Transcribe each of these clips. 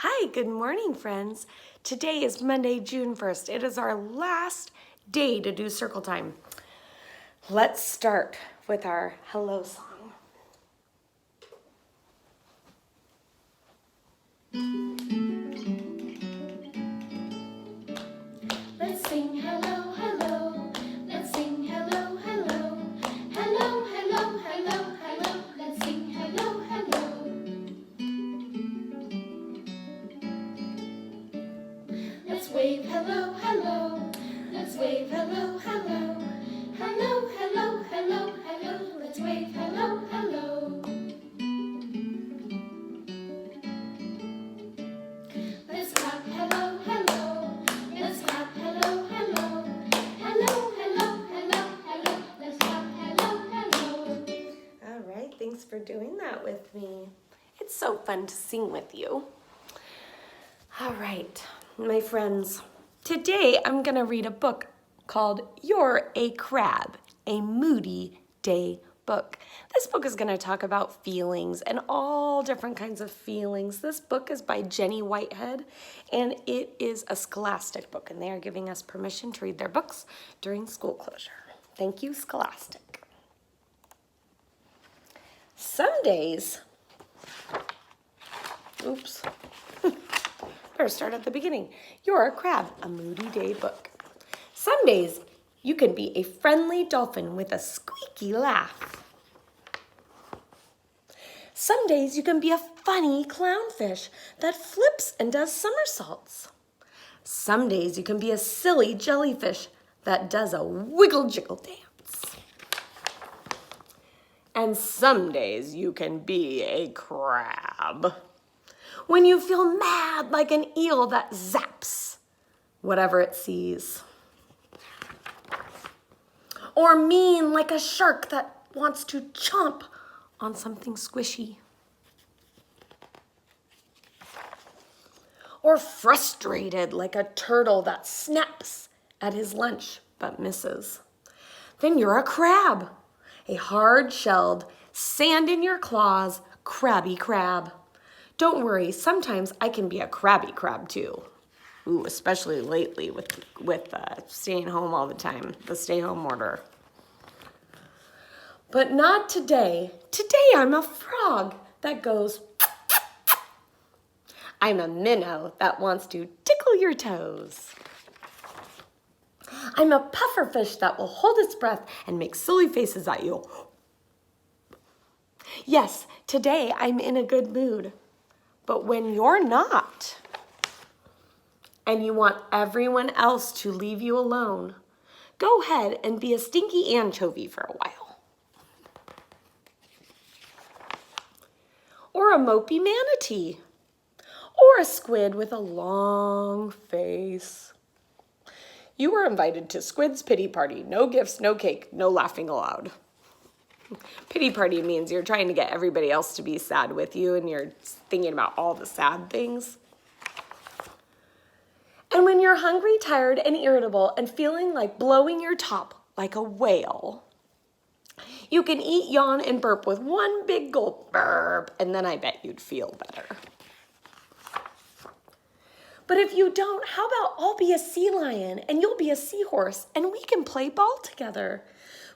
Hi, good morning, friends. Today is Monday, June 1st. It is our last day to do circle time. Let's start with our hello song. Let's sing hello, hello. Let's sing hello, hello. Hello, hello, hello, hello. Let's sing hello, hello. Let's wave hello, hello. Let's wave hello, hello. Hello, hello, hello, hello. Let's wave hello, hello. Let's clap hello, hello. Let's clap hello, hello. Hello, hello, hello, hello. Let's clap hello, hello. All right, thanks for doing that with me. It's so fun to sing with you. All right, my friends, today I'm going to read a book called You're a Crab, a Moody Day book. This book is going to talk about feelings and all different kinds of feelings. This book is by Jenny Whitehead, and it is a Scholastic book, and they are giving us permission to read their books during school closure. Thank you, Scholastic. Some days, oops. Better start at the beginning. You're a Crab, a Moody Day book. Some days you can be a friendly dolphin with a squeaky laugh. Some days you can be a funny clownfish that flips and does somersaults. Some days you can be a silly jellyfish that does a wiggle jiggle dance. And some days you can be a crab when you feel mad like an eel that zaps whatever it sees. Or mean like a shark that wants to chomp on something squishy. Or frustrated like a turtle that snaps at his lunch but misses. Then you're a crab, a hard-shelled, sand-in-your-claws, crabby crab. Don't worry, sometimes I can be a crabby crab too. Ooh, especially lately with staying home all the time, the stay-home order. But not today. Today I'm a frog that goes. I'm a minnow that wants to tickle your toes. I'm a pufferfish that will hold its breath and make silly faces at you. Yes, today I'm in a good mood. But when you're not, and you want everyone else to leave you alone, go ahead and be a stinky anchovy for a while. Or a mopey manatee. Or a squid with a long face. You were invited to Squid's pity party. No gifts, no cake, no laughing aloud. Pity party means you're trying to get everybody else to be sad with you and you're thinking about all the sad things. And when you're hungry, tired, and irritable and feeling like blowing your top like a whale, you can eat, yawn, and burp with one big gulp, burp, and then I bet you'd feel better. But if you don't, how about I'll be a sea lion and you'll be a seahorse and we can play ball together?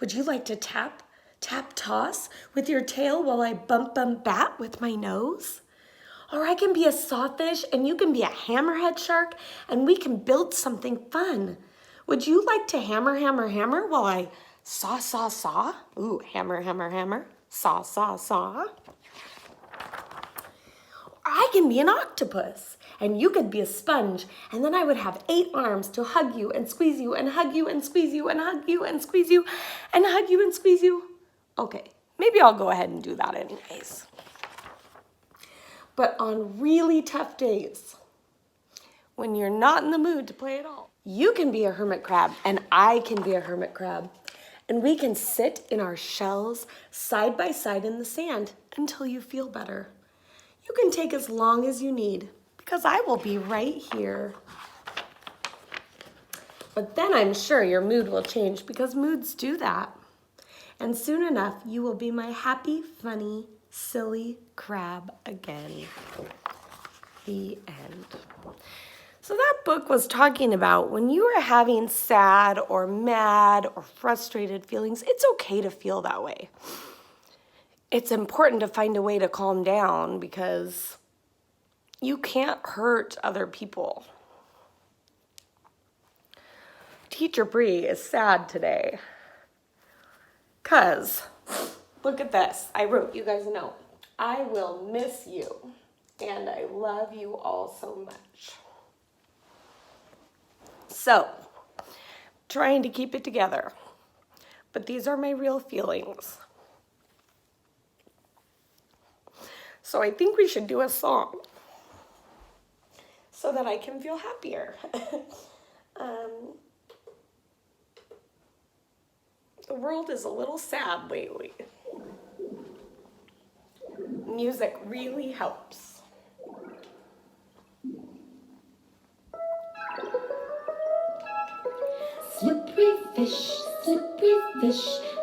Would you like to tap, toss with your tail while I bump, bat with my nose? Or I can be a sawfish and you can be a hammerhead shark and we can build something fun. Would you like to hammer while I saw? Ooh, hammer, saw. I can be an octopus and you could be a sponge and then I would have 8 arms to hug you and squeeze you and hug you and squeeze you and hug you and squeeze you and hug you and squeeze you. Okay, maybe I'll go ahead and do that anyways. But on really tough days, when you're not in the mood to play at all, you can be a hermit crab and I can be a hermit crab. And we can sit in our shells side by side in the sand until you feel better. You can take as long as you need because I will be right here. But then I'm sure your mood will change because moods do that. And soon enough, you will be my happy, funny, silly crab again. The end. So that book was talking about when you are having sad or mad or frustrated feelings, it's okay to feel that way. It's important to find a way to calm down because you can't hurt other people. Teacher Bree is sad today. Because, look at this. I wrote you guys a note. I will miss you. And I love you all so much. So, trying to keep it together. But these are my real feelings. So I think we should do a song so that I can feel happier. The world is a little sad lately. Music really helps. Slippery fish,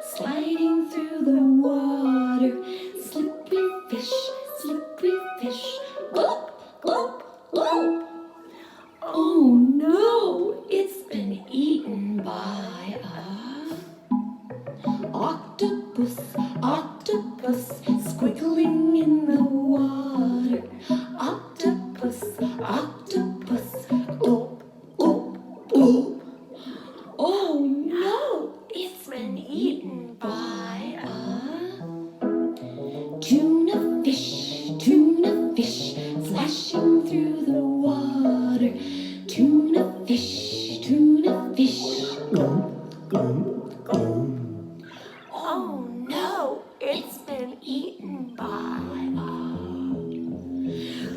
sliding through the water. Slippery fish, gulp, gulp, gulp. Oh no, it's been eaten by a octopus, squiggling in the water. Octopus, gulp, gulp, gulp. Oh no, it's been eaten by a tuna fish, flashing through the water. Tuna fish, gulp, gulp, gulp. Oh no, it's been eaten by a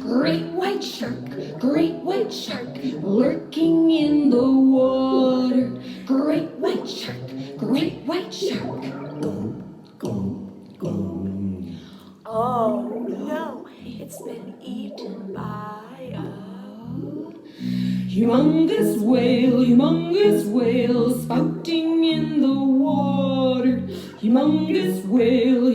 great white shark, lurking in the water. Great white shark, gulp, gulp, gulp. Oh no, it's been eaten by a humongous whale, spouting in the water. Humongous whale.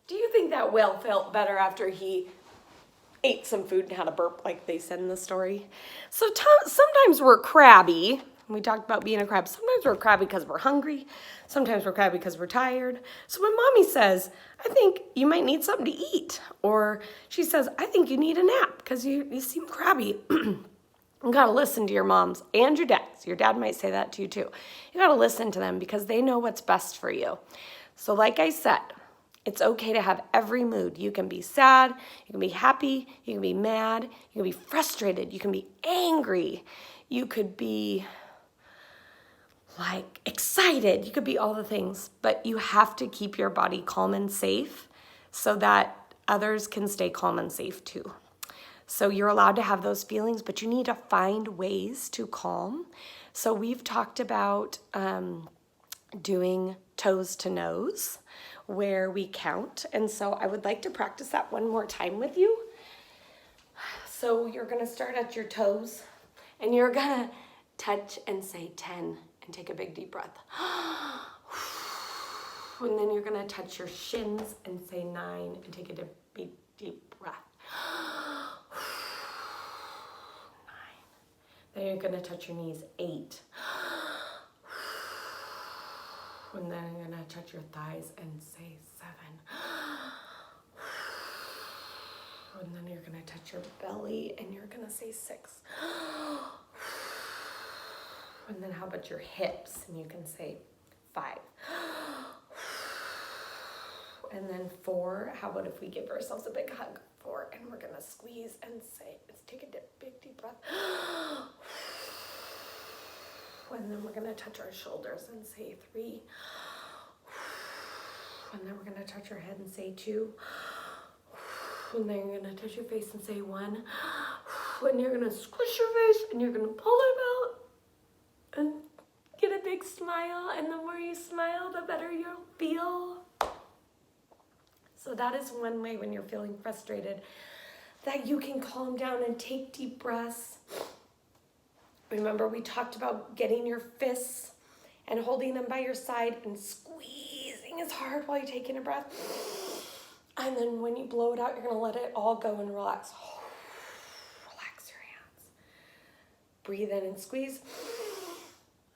Do you think that whale felt better after he ate some food and had a burp like they said in the story? So sometimes we're crabby. We talked about being a crab. Sometimes we're crabby because we're hungry. Sometimes we're crabby because we're tired. So when mommy says, I think you might need something to eat, or she says, I think you need a nap because you seem crabby, you gotta listen to your moms and your dads. Your dad might say that to you too. You gotta listen to them because they know what's best for you. So like I said, it's okay to have every mood. You can be sad, you can be happy, you can be mad, you can be frustrated, you can be angry, you could be like excited, you could be all the things, but you have to keep your body calm and safe so that others can stay calm and safe too. So you're allowed to have those feelings, but you need to find ways to calm. So we've talked about doing toes to nose, where we count. And so I would like to practice that one more time with you. So you're gonna start at your toes and you're gonna touch and say 10 and take a big deep breath. And then you're gonna touch your shins and say 9 and take a big deep breath. 9. Then you're gonna touch your knees, 8. And then you're gonna touch your thighs and say 7. And then you're gonna touch your belly and you're gonna say 6. And then how about your hips? And you can say 5. And then 4, how about if we give ourselves a big hug? 4, and we're gonna squeeze and say, let's take a big deep breath. And then we're gonna touch our shoulders and say 3. And then we're gonna touch our head and say 2. And then you're gonna touch your face and say 1. And you're gonna squish your face and you're gonna pull it out and get a big smile. And the more you smile, the better you'll feel. So that is one way when you're feeling frustrated that you can calm down and take deep breaths. Remember, we talked about getting your fists and holding them by your side and squeezing as hard while you're taking a breath. And then when you blow it out, you're going to let it all go and relax. Relax your hands. Breathe in and squeeze.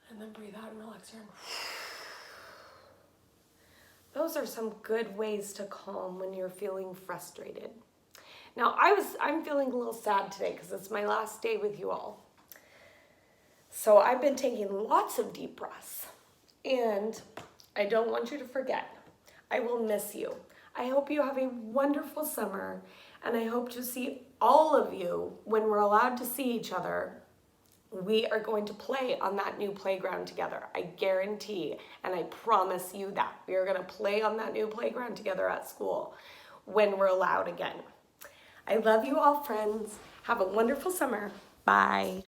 And then breathe out and relax your hands. Those are some good ways to calm when you're feeling frustrated. Now, I'm feeling a little sad today because it's my last day with you all. So I've been taking lots of deep breaths, and I don't want you to forget. I will miss you. I hope you have a wonderful summer, and I hope to see all of you when we're allowed to see each other. We are going to play on that new playground together. I guarantee, and I promise you that. We are going to play on that new playground together at school when we're allowed again. I love you all, friends. Have a wonderful summer. Bye.